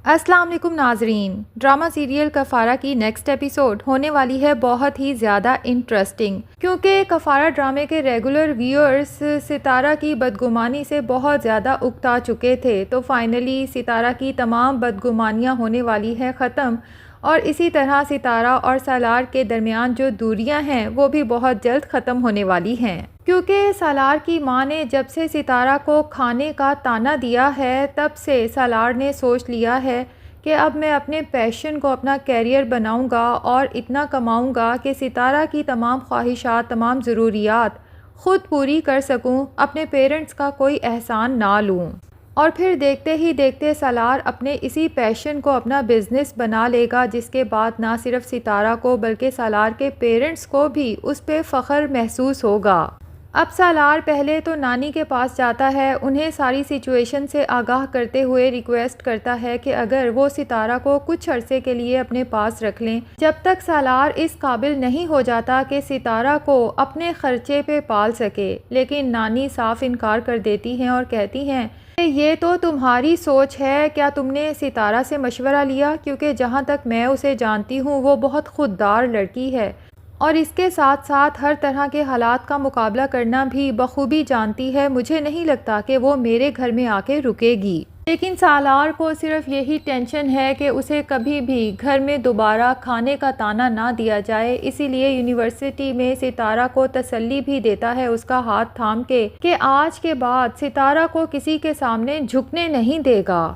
السلام علیکم ناظرین، ڈرامہ سیریل کفارہ کی نیکسٹ ایپیسوڈ ہونے والی ہے بہت ہی زیادہ انٹرسٹنگ، کیونکہ کفارہ ڈرامے کے ریگولر ویورز ستارہ کی بدگمانی سے بہت زیادہ اکتا چکے تھے، تو فائنلی ستارہ کی تمام بدگمانیاں ہونے والی ہیں ختم، اور اسی طرح ستارہ اور سالار کے درمیان جو دوریاں ہیں وہ بھی بہت جلد ختم ہونے والی ہیں، کیونکہ سالار کی ماں نے جب سے ستارہ کو کھانے کا طعنہ دیا ہے تب سے سالار نے سوچ لیا ہے کہ اب میں اپنے پیشن کو اپنا کیریئر بناؤں گا اور اتنا کماؤں گا کہ ستارہ کی تمام خواہشات، تمام ضروریات خود پوری کر سکوں، اپنے پیرنٹس کا کوئی احسان نہ لوں۔ اور پھر دیکھتے ہی دیکھتے سالار اپنے اسی پیشن کو اپنا بزنس بنا لے گا، جس کے بعد نہ صرف ستارہ کو بلکہ سالار کے پیرنٹس کو بھی اس پہ فخر محسوس ہوگا۔ اب سالار پہلے تو نانی کے پاس جاتا ہے، انہیں ساری سچویشن سے آگاہ کرتے ہوئے ریکویسٹ کرتا ہے کہ اگر وہ ستارہ کو کچھ عرصے کے لیے اپنے پاس رکھ لیں، جب تک سالار اس قابل نہیں ہو جاتا کہ ستارہ کو اپنے خرچے پہ پال سکے۔ لیکن نانی صاف انکار کر دیتی ہیں اور کہتی ہیں کہ یہ تو تمہاری سوچ ہے، کیا تم نے ستارہ سے مشورہ لیا؟ کیونکہ جہاں تک میں اسے جانتی ہوں وہ بہت خوددار لڑکی ہے اور اس کے ساتھ ساتھ ہر طرح کے حالات کا مقابلہ کرنا بھی بخوبی جانتی ہے، مجھے نہیں لگتا کہ وہ میرے گھر میں آ کے رکے گی۔ لیکن سالار کو صرف یہی ٹینشن ہے کہ اسے کبھی بھی گھر میں دوبارہ کھانے کا طعنہ نہ دیا جائے، اسی لیے یونیورسٹی میں ستارہ کو تسلی بھی دیتا ہے اس کا ہاتھ تھام کے کہ آج کے بعد ستارہ کو کسی کے سامنے جھکنے نہیں دے گا۔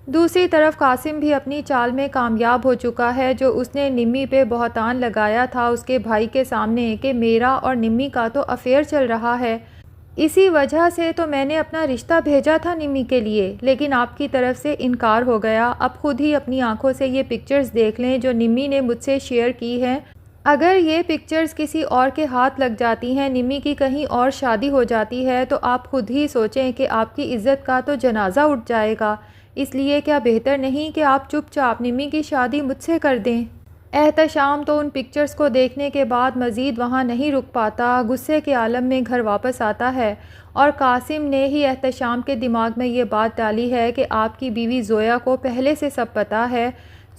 دوسری طرف قاسم بھی اپنی چال میں کامیاب ہو چکا ہے، جو اس نے نمی پہ بہتان لگایا تھا اس کے بھائی کے سامنے کہ میرا اور نمی کا تو افیئر چل رہا ہے، اسی وجہ سے تو میں نے اپنا رشتہ بھیجا تھا نمی کے لیے، لیکن آپ کی طرف سے انکار ہو گیا۔ اب خود ہی اپنی آنکھوں سے یہ پکچرز دیکھ لیں جو نمی نے مجھ سے شیئر کی ہیں، اگر یہ پکچرز کسی اور کے ہاتھ لگ جاتی ہیں، نمی کی کہیں اور شادی ہو جاتی ہے، تو آپ خود ہی سوچیں کہ آپ کی عزت کا تو جنازہ اٹھ جائے گا، اس لیے کیا بہتر نہیں کہ آپ چپ چاپ نمی کی شادی مجھ سے کر دیں؟ احتشام تو ان پکچرز کو دیکھنے کے بعد مزید وہاں نہیں رک پاتا، غصے کے عالم میں گھر واپس آتا ہے، اور قاسم نے ہی احتشام کے دماغ میں یہ بات ڈالی ہے کہ آپ کی بیوی زویا کو پہلے سے سب پتہ ہے،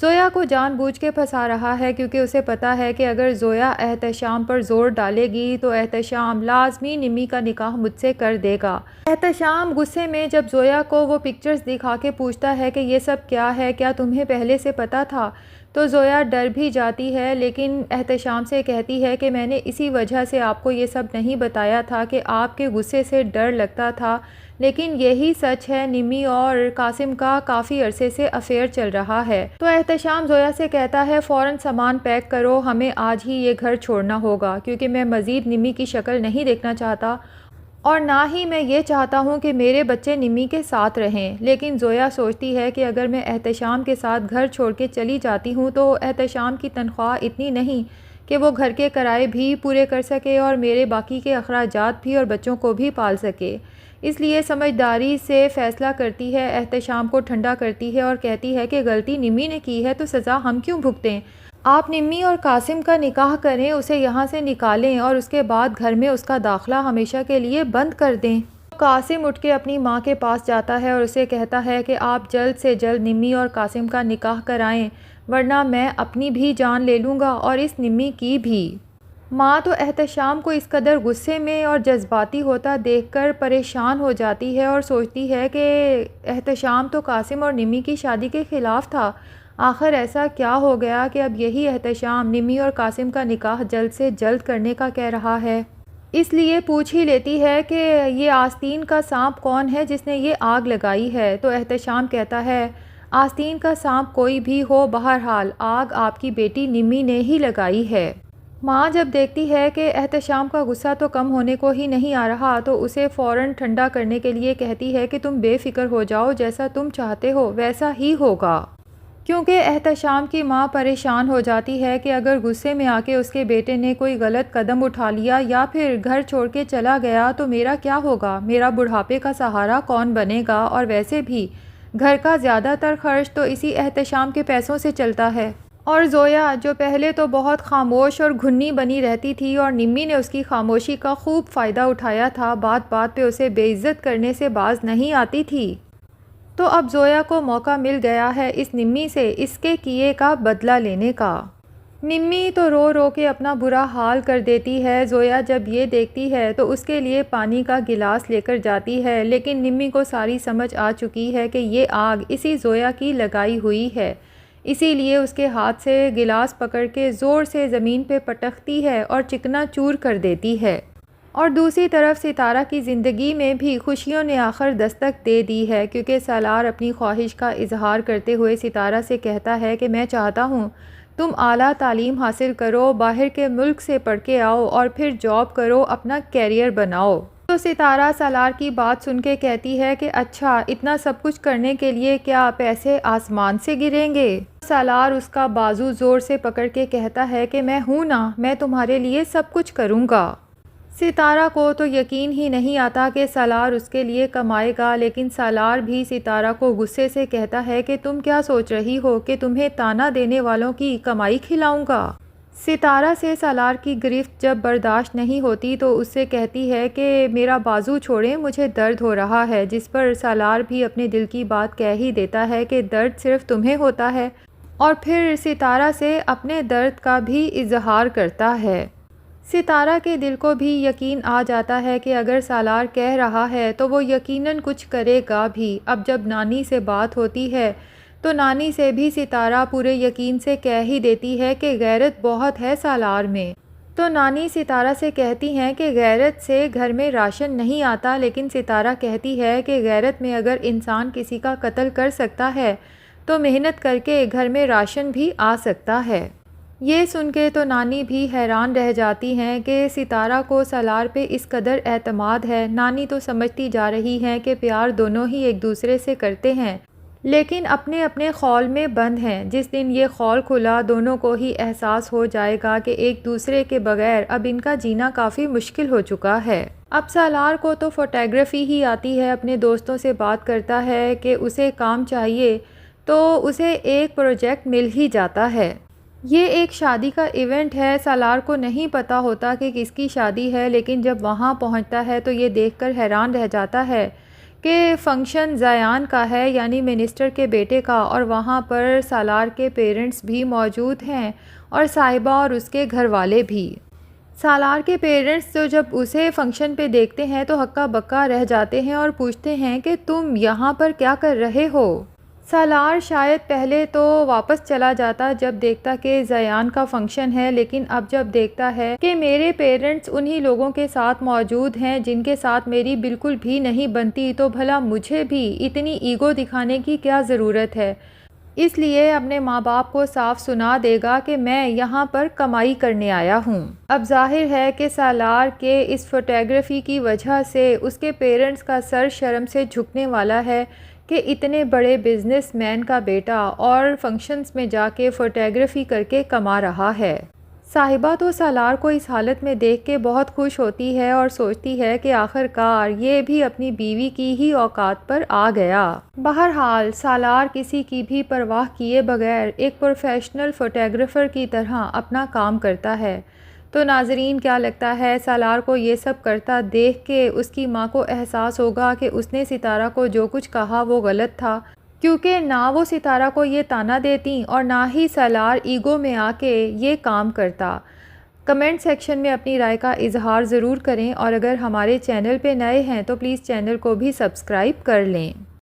زویا کو جان بوجھ کے پھنسا رہا ہے، کیونکہ اسے پتہ ہے کہ اگر زویا احتشام پر زور ڈالے گی تو احتشام لازمی نمی کا نکاح مجھ سے کر دے گا۔ احتشام غصے میں جب زویا کو وہ پکچرز دکھا کے پوچھتا ہے کہ یہ سب کیا ہے، کیا تمہیں پہلے سے پتہ تھا؟ تو زویا ڈر بھی جاتی ہے، لیکن احتشام سے کہتی ہے کہ میں نے اسی وجہ سے آپ کو یہ سب نہیں بتایا تھا کہ آپ کے غصے سے ڈر لگتا تھا، لیکن یہی سچ ہے، نمی اور قاسم کا کافی عرصے سے افیئر چل رہا ہے۔ تو احتشام زویا سے کہتا ہے فوراً سامان پیک کرو، ہمیں آج ہی یہ گھر چھوڑنا ہوگا، کیونکہ میں مزید نمی کی شکل نہیں دیکھنا چاہتا اور نہ ہی میں یہ چاہتا ہوں کہ میرے بچے نمی کے ساتھ رہیں۔ لیکن زویا سوچتی ہے کہ اگر میں احتشام کے ساتھ گھر چھوڑ کے چلی جاتی ہوں تو احتشام کی تنخواہ اتنی نہیں کہ وہ گھر کے کرائے بھی پورے کر سکے اور میرے باقی کے اخراجات بھی اور بچوں کو بھی پال سکے، اس لیے سمجھداری سے فیصلہ کرتی ہے، احتشام کو ٹھنڈا کرتی ہے اور کہتی ہے کہ غلطی نمی نے کی ہے تو سزا ہم کیوں بھگتیں؟ آپ نمی اور قاسم کا نکاح کریں، اسے یہاں سے نکالیں اور اس کے بعد گھر میں اس کا داخلہ ہمیشہ کے لیے بند کر دیں۔ قاسم اٹھ کے اپنی ماں کے پاس جاتا ہے اور اسے کہتا ہے کہ آپ جلد سے جلد نمی اور قاسم کا نکاح کرائیں، ورنہ میں اپنی بھی جان لے لوں گا اور اس نمی کی بھی۔ ماں تو احتشام کو اس قدر غصے میں اور جذباتی ہوتا دیکھ کر پریشان ہو جاتی ہے اور سوچتی ہے کہ احتشام تو قاسم اور نمی کی شادی کے خلاف تھا، آخر ایسا کیا ہو گیا کہ اب یہی احتشام نمی اور قاسم کا نکاح جلد سے جلد کرنے کا کہہ رہا ہے؟ اس لیے پوچھ ہی لیتی ہے کہ یہ آستین کا سانپ کون ہے جس نے یہ آگ لگائی ہے؟ تو احتشام کہتا ہے آستین کا سانپ کوئی بھی ہو، بہرحال آگ آپ کی بیٹی نمی نے ہی لگائی ہے۔ ماں جب دیکھتی ہے کہ احتشام کا غصہ تو کم ہونے کو ہی نہیں آ رہا تو اسے فوراً ٹھنڈا کرنے کے لیے کہتی ہے کہ تم بے فکر ہو جاؤ، جیسا تم چاہتے ہو ویسا ہی ہوگا، کیونکہ احتشام کی ماں پریشان ہو جاتی ہے کہ اگر غصے میں آ کے اس کے بیٹے نے کوئی غلط قدم اٹھا لیا یا پھر گھر چھوڑ کے چلا گیا تو میرا کیا ہوگا، میرا بڑھاپے کا سہارا کون بنے گا، اور ویسے بھی گھر کا زیادہ تر خرچ تو اسی احتشام کے پیسوں سے چلتا ہے۔ اور زویا جو پہلے تو بہت خاموش اور گھنی بنی رہتی تھی اور نمی نے اس کی خاموشی کا خوب فائدہ اٹھایا تھا، بات بات پہ اسے بے عزت کرنے سے باز نہیں آتی تھی۔ تو اب زویا کو موقع مل گیا ہے اس نمی سے اس کے کیے کا بدلہ لینے کا۔ نمی تو رو رو کے اپنا برا حال کر دیتی ہے۔ زویا جب یہ دیکھتی ہے تو اس کے لیے پانی کا گلاس لے کر جاتی ہے، لیکن نمی کو ساری سمجھ آ چکی ہے کہ یہ آگ اسی زویا کی لگائی ہوئی ہے، اسی لیے اس کے ہاتھ سے گلاس پکڑ کے زور سے زمین پہ پٹکتی ہے اور چکنا چور کر دیتی ہے۔ اور دوسری طرف ستارہ کی زندگی میں بھی خوشیوں نے آخر دستک دے دی ہے، کیونکہ سالار اپنی خواہش کا اظہار کرتے ہوئے ستارہ سے کہتا ہے کہ میں چاہتا ہوں تم اعلیٰ تعلیم حاصل کرو، باہر کے ملک سے پڑھ کے آؤ اور پھر جاب کرو، اپنا کیریئر بناؤ۔ تو ستارہ سالار کی بات سن کے کہتی ہے کہ اچھا، اتنا سب کچھ کرنے کے لیے کیا پیسے آسمان سے گریں گے؟ سالار اس کا بازو زور سے پکڑ کے کہتا ہے کہ میں ہوں نا، میں تمہارے لیے سب کچھ کروں گا۔ ستارہ کو تو یقین ہی نہیں آتا کہ سالار اس کے لیے کمائے گا، لیکن سالار بھی ستارہ کو غصے سے کہتا ہے کہ تم کیا سوچ رہی ہو کہ تمہیں تانا دینے والوں کی کمائی کھلاؤں گا؟ ستارہ سے سالار کی گرفت جب برداشت نہیں ہوتی تو اس سے کہتی ہے کہ میرا بازو چھوڑیں، مجھے درد ہو رہا ہے، جس پر سالار بھی اپنے دل کی بات کہہ ہی دیتا ہے کہ درد صرف تمہیں ہوتا ہے، اور پھر ستارہ سے اپنے درد کا بھی اظہار کرتا ہے۔ ستارہ کے دل کو بھی یقین آ جاتا ہے کہ اگر سالار کہہ رہا ہے تو وہ یقیناً کچھ کرے گا بھی۔ اب جب نانی سے بات ہوتی ہے تو نانی سے بھی ستارہ پورے یقین سے کہہ ہی دیتی ہے کہ غیرت بہت ہے سالار میں۔ تو نانی ستارہ سے کہتی ہیں کہ غیرت سے گھر میں راشن نہیں آتا، لیکن ستارہ کہتی ہے کہ غیرت میں اگر انسان کسی کا قتل کر سکتا ہے تو محنت کر کے گھر میں راشن بھی آ سکتا ہے۔ یہ سن کے تو نانی بھی حیران رہ جاتی ہیں کہ ستارہ کو سالار پہ اس قدر اعتماد ہے۔ نانی تو سمجھتی جا رہی ہیں کہ پیار دونوں ہی ایک دوسرے سے کرتے ہیں، لیکن اپنے اپنے خول میں بند ہیں۔ جس دن یہ خول کھلا دونوں کو ہی احساس ہو جائے گا کہ ایک دوسرے کے بغیر اب ان کا جینا کافی مشکل ہو چکا ہے۔ اب سالار کو تو فوٹوگرافی ہی آتی ہے، اپنے دوستوں سے بات کرتا ہے کہ اسے کام چاہیے تو اسے ایک پروجیکٹ مل ہی جاتا ہے۔ یہ ایک شادی کا ایونٹ ہے، سالار کو نہیں پتہ ہوتا کہ کس کی شادی ہے، لیکن جب وہاں پہنچتا ہے تو یہ دیکھ کر حیران رہ جاتا ہے کہ فنکشن زیان کا ہے، یعنی منسٹر کے بیٹے کا، اور وہاں پر سالار کے پیرنٹس بھی موجود ہیں اور صاحبہ اور اس کے گھر والے بھی۔ سالار کے پیرنٹس تو جب اسے فنکشن پہ دیکھتے ہیں تو ہکا بکا رہ جاتے ہیں اور پوچھتے ہیں کہ تم یہاں پر کیا کر رہے ہو؟ سالار شاید پہلے تو واپس چلا جاتا جب دیکھتا کہ زیان کا فنکشن ہے، لیکن اب جب دیکھتا ہے کہ میرے پیرنٹس انہی لوگوں کے ساتھ موجود ہیں جن کے ساتھ میری بالکل بھی نہیں بنتی، تو بھلا مجھے بھی اتنی ایگو دکھانے کی کیا ضرورت ہے؟ اس لیے اپنے ماں باپ کو صاف سنا دے گا کہ میں یہاں پر کمائی کرنے آیا ہوں۔ اب ظاہر ہے کہ سالار کے اس فوٹوگرافی کی وجہ سے اس کے پیرنٹس کا سر شرم سے جھکنے والا ہے کہ اتنے بڑے بزنس مین کا بیٹا اور فنکشنز میں جا کے فوٹوگرافی کر کے کما رہا ہے۔ صاحبہ تو سالار کو اس حالت میں دیکھ کے بہت خوش ہوتی ہے اور سوچتی ہے کہ آخر کار یہ بھی اپنی بیوی کی ہی اوقات پر آ گیا۔ بہرحال سالار کسی کی بھی پرواہ کیے بغیر ایک پروفیشنل فوٹوگرافر کی طرح اپنا کام کرتا ہے۔ تو ناظرین، کیا لگتا ہے سالار کو یہ سب کرتا دیکھ کے اس کی ماں کو احساس ہوگا کہ اس نے ستارہ کو جو کچھ کہا وہ غلط تھا، کیونکہ نہ وہ ستارہ کو یہ تانا دیتی اور نہ ہی سالار ایگو میں آ کے یہ کام کرتا؟ کمنٹ سیکشن میں اپنی رائے کا اظہار ضرور کریں، اور اگر ہمارے چینل پہ نئے ہیں تو پلیز چینل کو بھی سبسکرائب کر لیں۔